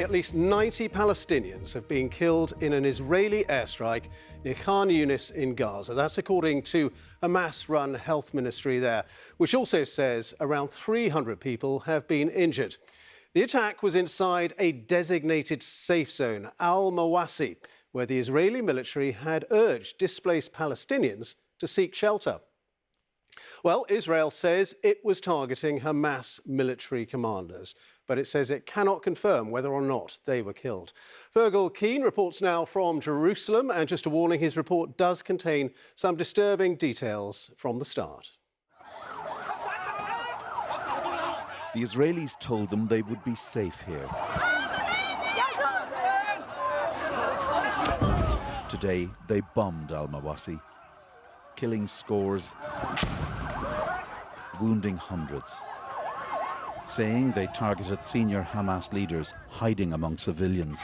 At least 90 Palestinians have been killed in an Israeli airstrike near Khan Younis in Gaza. That's according to Hamas-run health ministry there, which also says around 300 people have been injured. The attack was inside a designated safe zone, al-Mawasi, where the Israeli military had urged displaced Palestinians to seek shelter. Well, Israel says it was targeting Hamas military commanders, but it says it cannot confirm whether or not they were killed. Fergal Keane reports now from Jerusalem, and just a warning, his report does contain some disturbing details from the start. The Israelis told them they would be safe here. Today, they bombed al-Mawasi, killing scores, wounding hundreds, saying they targeted senior Hamas leaders hiding among civilians.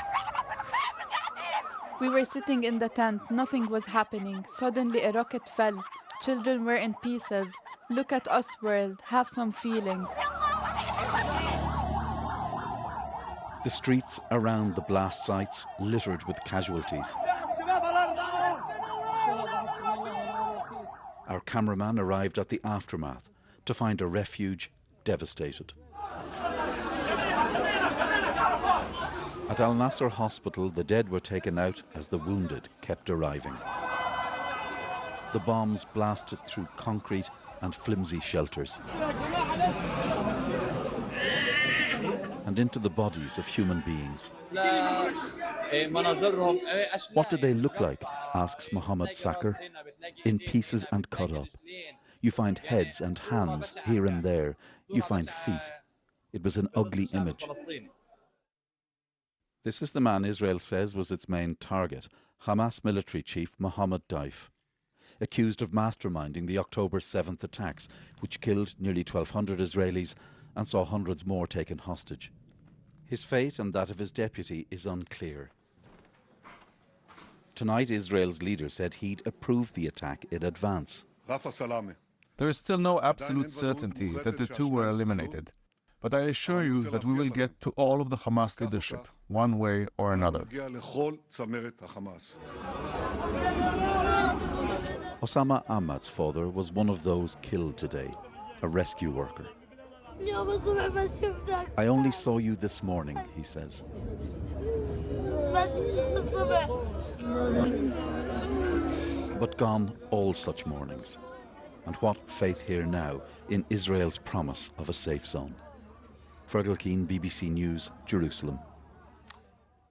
We were sitting in the tent, nothing was happening. Suddenly a rocket fell. Children were in pieces. Look at us, world, have some feelings. The streets around the blast sites littered with casualties. Our cameraman arrived at the aftermath to find a refuge devastated. At Al Nasser Hospital, the dead were taken out as the wounded kept arriving. The bombs blasted through concrete and flimsy shelters and into the bodies of human beings. What did they look like? Asks Mohammed Deif. In pieces and cut up. You find heads and hands here and there. You find feet. It was an ugly image. This is the man Israel says was its main target, Hamas military chief Mohammed Deif, accused of masterminding the October 7th attacks, which killed nearly 1,200 Israelis and saw hundreds more taken hostage. His fate and that of his deputy is unclear. Tonight, Israel's leader said he'd approved the attack in advance. Rafa Salama. There is still no absolute certainty that the two were eliminated, but I assure you that we will get to all of the Hamas leadership, one way or another. Osama Ahmad's father was one of those killed today, a rescue worker. I only saw you this morning, he says. But gone all such mornings. And what faith here now in Israel's promise of a safe zone? Fergal, Keane, BBC News, Jerusalem.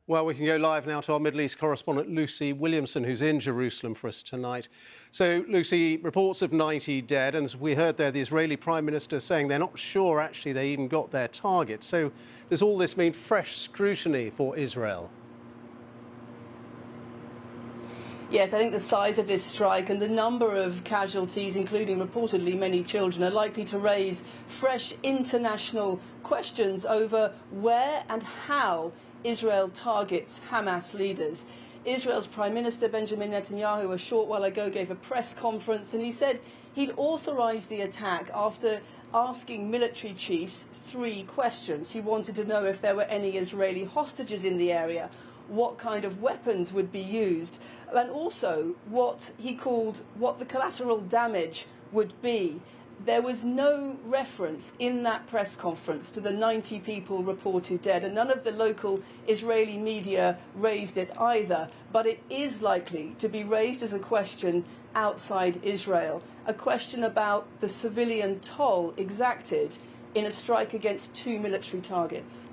Well, we can go live now to our Middle East correspondent Lucy Williamson, who's in Jerusalem for us tonight. So, Lucy, reports of 90 dead, and as we heard there, the Israeli Prime Minister saying they're not sure actually they even got their target. So does all this mean fresh scrutiny for Israel? Yes, I think the size of this strike and the number of casualties, including reportedly many children, are likely to raise fresh international questions over where and how Israel targets Hamas leaders. Israel's Prime Minister Benjamin Netanyahu a short while ago gave a press conference and he said he'd authorised the attack after asking military chiefs 3 questions. He wanted to know if there were any Israeli hostages in the area, what kind of weapons would be used, and also what he called what the collateral damage would be. There was no reference in that press conference to the 90 people reported dead, and none of the local Israeli media raised it either. But it is likely to be raised as a question outside Israel, a question about the civilian toll exacted in a strike against 2 military targets.